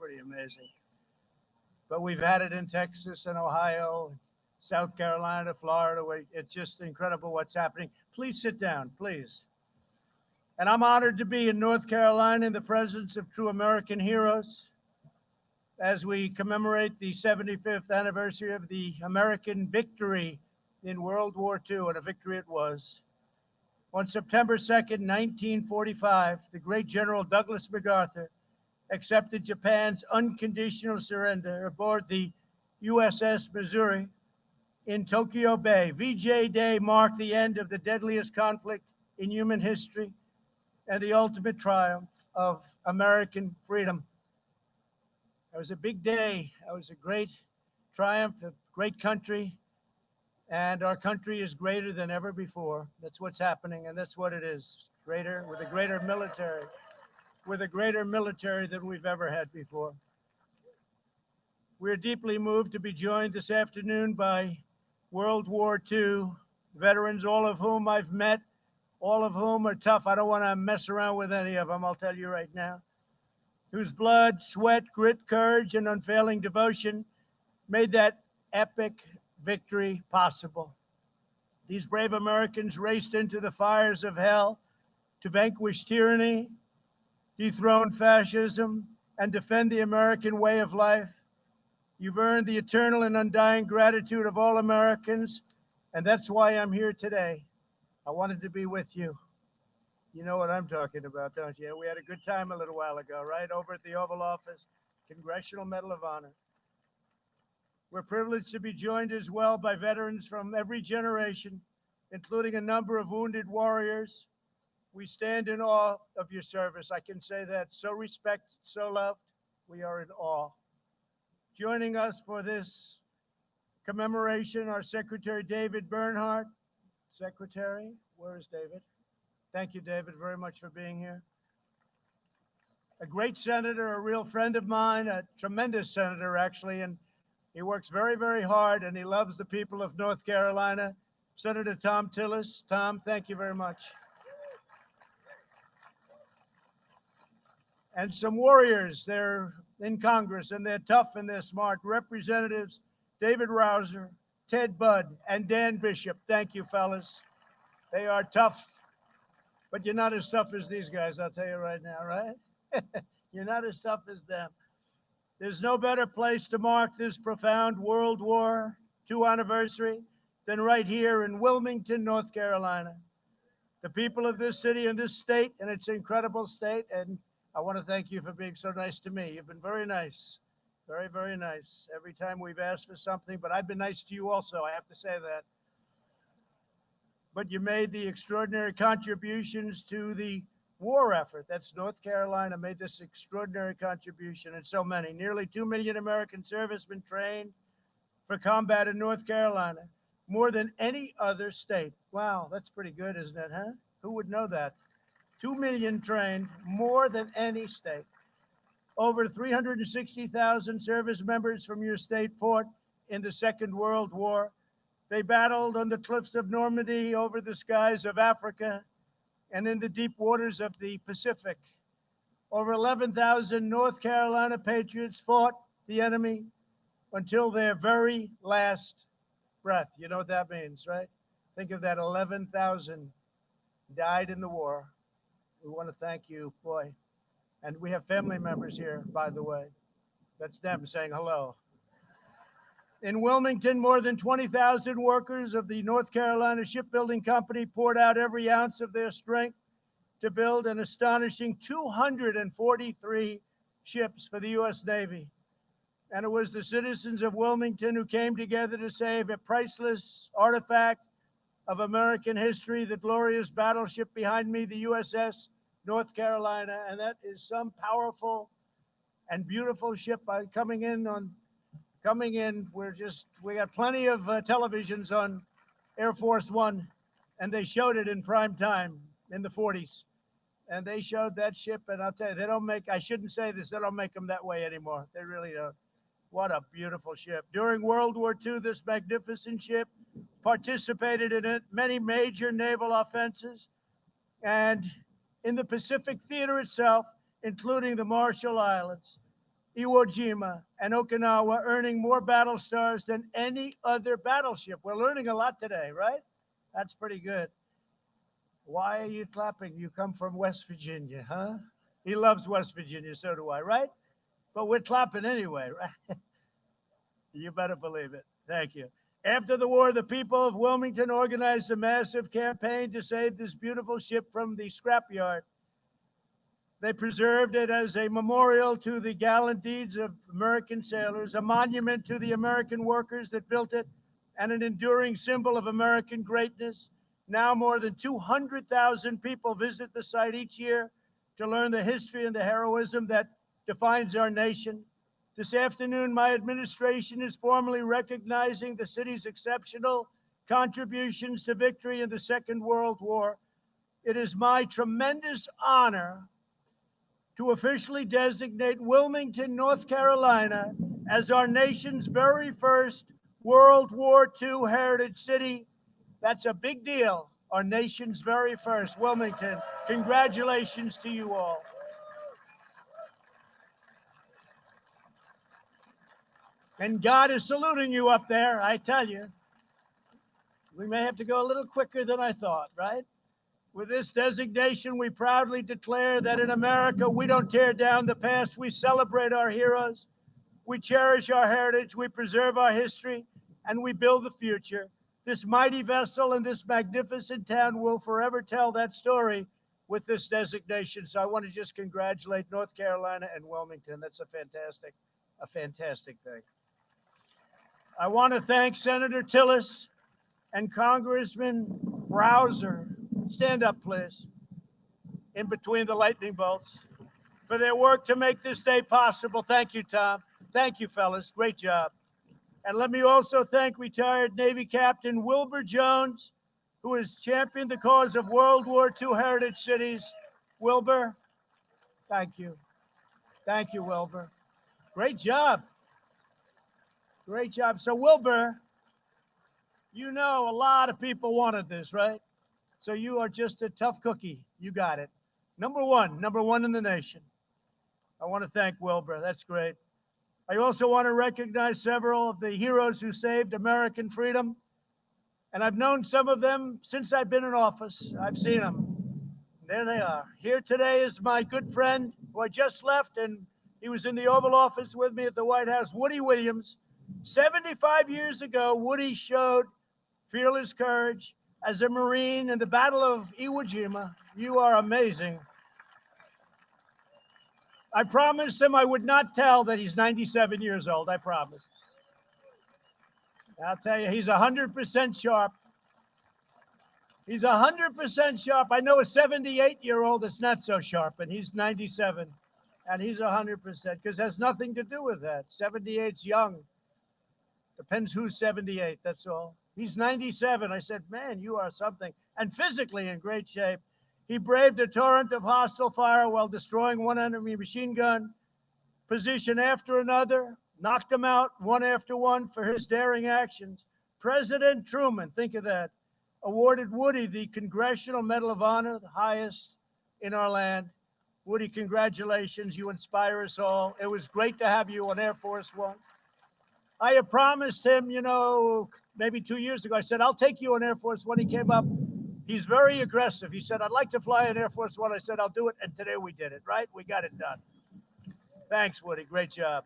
pretty amazing. But we've had it in Texas and Ohio, South Carolina, Florida. It's just incredible what's happening. Please sit down, please. And I'm honored to be in North Carolina in the presence of true American heroes as we commemorate the 75th anniversary of the American victory in World War II, and a victory it was. On September 2nd, 1945, the great General Douglas MacArthur accepted Japan's unconditional surrender aboard the USS Missouri in Tokyo Bay. VJ Day marked the end of the deadliest conflict in human history and the ultimate triumph of American freedom. It was a big day. It was a great triumph, a great country, and our country is greater than ever before. That's what's happening, and that's what it is. Greater, with a greater military than we've ever had before. We're deeply moved to be joined this afternoon by World War II veterans, all of whom I've met, all of whom are tough. I don't want to mess around with any of them, I'll tell you right now. Whose blood, sweat, grit, courage, and unfailing devotion made that epic victory possible. These brave Americans raced into the fires of hell to vanquish tyranny, dethrone fascism, and defend the American way of life. You've earned the eternal and undying gratitude of all Americans, and that's why I'm here today. I wanted to be with you. You know what I'm talking about, don't you? We had a good time a little while ago, right? Over at the Oval Office, Congressional Medal of Honor. We're privileged to be joined as well by veterans from every generation, including a number of wounded warriors. We stand in awe of your service. I can say that. So respected, so loved. We are in awe. Joining us for this commemoration, our Secretary David Bernhardt. Secretary, where is David? Thank you, David, very much for being here. A great senator, a real friend of mine, a tremendous senator, actually, and he works very, very hard, and he loves the people of North Carolina. Senator Thom Tillis. Tom, thank you very much. And some warriors, they're in Congress, and they're tough and they're smart. Representatives David Rouser, Ted Budd, and Dan Bishop. Thank you, fellas. They are tough, but you're not as tough as these guys, I'll tell you right now, right? You're not as tough as them. There's no better place to mark this profound World War II anniversary than right here in Wilmington, North Carolina. The people of this city and this state, and its incredible state, and I want to thank you for being so nice to me. You've been very nice, very, very nice. Every time we've asked for something, but I've been nice to you also, I have to say that. But you made the extraordinary contributions to the war effort. That's North Carolina made this extraordinary contribution, and so many. Nearly 2 million American servicemen trained for combat in North Carolina, more than any other state. Wow, that's pretty good, isn't it, huh? Who would know that? 2 million trained, more than any state. Over 360,000 service members from your state fought in the Second World War. They battled on the cliffs of Normandy, over the skies of Africa, and in the deep waters of the Pacific. Over 11,000 North Carolina patriots fought the enemy until their very last breath. You know what that means, right? Think of that, 11,000 died in the war. We want to thank you, boy. And we have family members here, by the way. That's them saying hello. In Wilmington, more than 20,000 workers of the North Carolina Shipbuilding Company poured out every ounce of their strength to build an astonishing 243 ships for the U.S. Navy. And it was the citizens of Wilmington who came together to save a priceless artifact of American history, the glorious battleship behind me, the USS North Carolina. And that is some powerful and beautiful ship coming in. We got plenty of televisions on Air Force One, and they showed it in prime time in the 40s. And they showed that ship, and I'll tell you, I shouldn't say this, they don't make them that way anymore. They really don't. What a beautiful ship. During World War II, this magnificent ship participated in many major naval offenses and in the Pacific theater itself, including the Marshall Islands. Iwo Jima, and Okinawa, earning more battle stars than any other battleship. We're learning a lot today, right? That's pretty good. Why are you clapping? You come from West Virginia, huh? He loves West Virginia, so do I, right? But we're clapping anyway, right? You better believe it. Thank you. After the war, the people of Wilmington organized a massive campaign to save this beautiful ship from the scrapyard. They preserved it as a memorial to the gallant deeds of American sailors, a monument to the American workers that built it, and an enduring symbol of American greatness. Now more than 200,000 people visit the site each year to learn the history and the heroism that defines our nation. This afternoon, my administration is formally recognizing the city's exceptional contributions to victory in the Second World War. It is my tremendous honor to officially designate Wilmington, North Carolina, as our nation's very first World War II heritage city. That's a big deal. Our nation's very first, Wilmington. Congratulations to you all. And God is saluting you up there, I tell you. We may have to go a little quicker than I thought, right? With this designation, we proudly declare that in America, we don't tear down the past, we celebrate our heroes, we cherish our heritage, we preserve our history, and we build the future. This mighty vessel and this magnificent town will forever tell that story with this designation. So I want to just congratulate North Carolina and Wilmington. That's a fantastic thing. I want to thank Senator Tillis and Congressman Browser. Stand up, please, in between the lightning bolts, for their work to make this day possible. Thank you, Tom. Thank you, fellas. Great job. And let me also thank retired Navy Captain Wilbur Jones, who has championed the cause of World War II heritage cities. Wilbur, thank you. Thank you, Wilbur. Great job. Great job. So, Wilbur, you know a lot of people wanted this, right? So you are just a tough cookie. You got it. Number one in the nation. I want to thank Wilbur. That's great. I also want to recognize several of the heroes who saved American freedom. And I've known some of them since I've been in office. I've seen them. There they are. Here today is my good friend who I just left, and he was in the Oval Office with me at the White House, Woody Williams. 75 years ago, Woody showed fearless courage as a Marine in the Battle of Iwo Jima. You are amazing. I promised him I would not tell that he's 97 years old. I promise. I'll tell you, he's 100% sharp. He's 100% sharp. I know a 78-year-old that's not so sharp, and he's 97, and he's 100% because it has nothing to do with that. 78's young. Depends who's 78, that's all. He's 97. I said, man, you are something. And physically in great shape. He braved a torrent of hostile fire while destroying one enemy machine gun position after another, knocked them out one after one for his daring actions. President Truman, think of that, awarded Woody the Congressional Medal of Honor, the highest in our land. Woody, congratulations. You inspire us all. It was great to have you on Air Force One. I had promised him, you know, maybe 2 years ago, I said, I'll take you on Air Force One. He came up. He's very aggressive. He said, I'd like to fly on Air Force One. I said, I'll do it. And today we did it, right? We got it done. Thanks, Woody. Great job.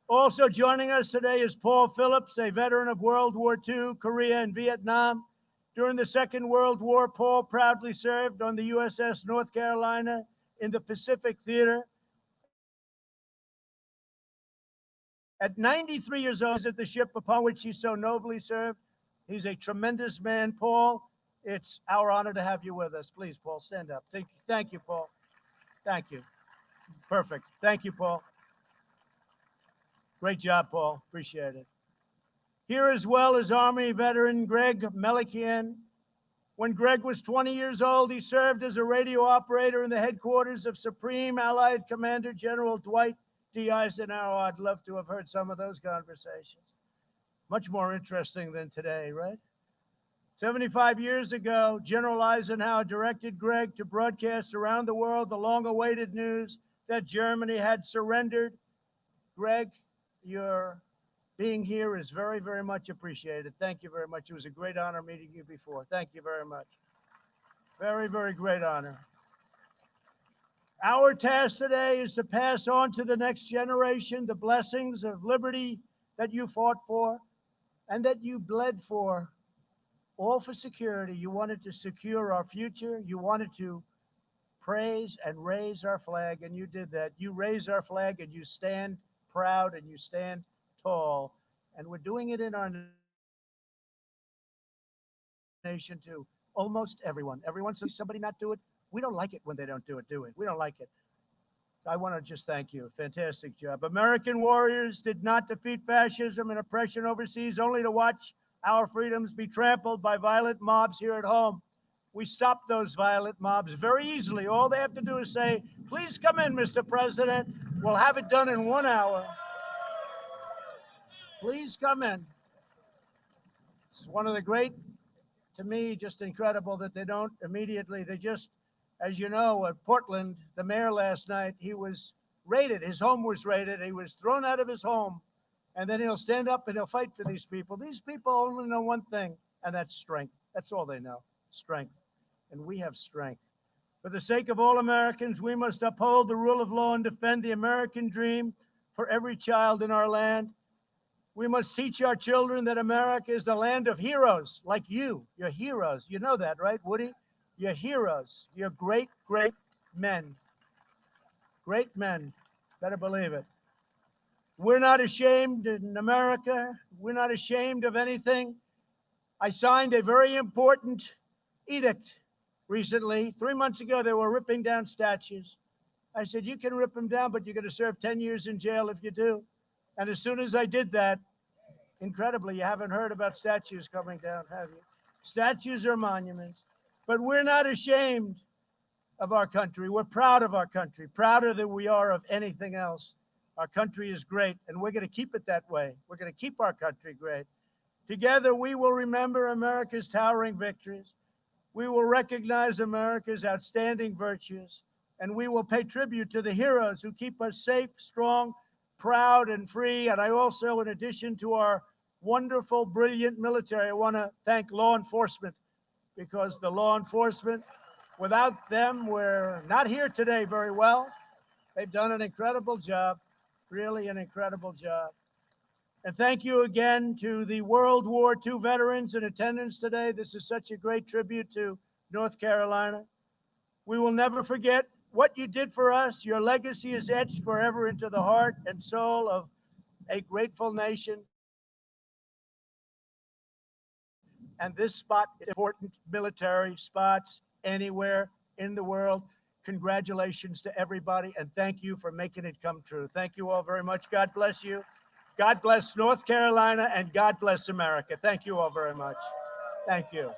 Also joining us today is Paul Phillips, a veteran of World War II, Korea, and Vietnam. During the Second World War, Paul proudly served on the USS North Carolina in the Pacific Theater. At 93 years old, at the ship upon which he so nobly served. He's a tremendous man. Paul, it's our honor to have you with us. Please, Paul, stand up. Thank you, Paul. Thank you. Perfect. Thank you, Paul. Great job, Paul. Appreciate it. Here as well is Army veteran Greg Melikian. When Greg was 20 years old, he served as a radio operator in the headquarters of Supreme Allied Commander General Dwight D. Eisenhower. I'd love to have heard some of those conversations. Much more interesting than today, right? 75 years ago, General Eisenhower directed Greg to broadcast around the world the long-awaited news that Germany had surrendered Greg, your being here is very, very much appreciated. Thank you very much. It was a great honor meeting you before. Thank you very much. Very, very great honor. Our task today is to pass on to the next generation the blessings of liberty that you fought for and that you bled for, all for security. You wanted to secure our future. You wanted to praise and raise our flag, and you did that. You raise our flag, and you stand proud, and you stand tall. And we're doing it in our nation too. Almost everyone. Every once in a while, somebody not do it. We don't like it when they don't do it, do we? We don't like it. I want to just thank you. Fantastic job. American warriors did not defeat fascism and oppression overseas only to watch our freedoms be trampled by violent mobs here at home. We stopped those violent mobs very easily. All they have to do is say, please come in, Mr. President. We'll have it done in 1 hour. Please come in. It's one of the great, to me, just incredible that they don't immediately, they just, as you know, at Portland, the mayor last night, he was raided. His home was raided. He was thrown out of his home. And then he'll stand up and he'll fight for these people. These people only know one thing, and that's strength. That's all they know, strength. And we have strength. For the sake of all Americans, we must uphold the rule of law and defend the American dream for every child in our land. We must teach our children that America is the land of heroes like you. You're heroes. You know that, right, Woody? You're heroes. You're great, great men. Great men. Better believe it. We're not ashamed in America. We're not ashamed of anything. I signed a very important edict recently. 3 months ago, they were ripping down statues. I said, you can rip them down, but you're going to serve 10 years in jail if you do. And as soon as I did that, incredibly, you haven't heard about statues coming down, have you? Statues are monuments. But we're not ashamed of our country. We're proud of our country, prouder than we are of anything else. Our country is great, and we're going to keep it that way. We're going to keep our country great. Together, we will remember America's towering victories. We will recognize America's outstanding virtues, and we will pay tribute to the heroes who keep us safe, strong, proud, and free. And I also, in addition to our wonderful, brilliant military, I want to thank law enforcement, because the law enforcement, without them, we're not here today very well. They've done an incredible job, really an incredible job. And thank you again to the World War II veterans in attendance today. This is such a great tribute to North Carolina. We will never forget what you did for us. Your legacy is etched forever into the heart and soul of a grateful nation. And this spot is important military spots anywhere in the world. Congratulations to everybody, and thank you for making it come true. Thank you all very much. God bless you. God bless North Carolina, and God bless America. Thank you all very much. Thank you.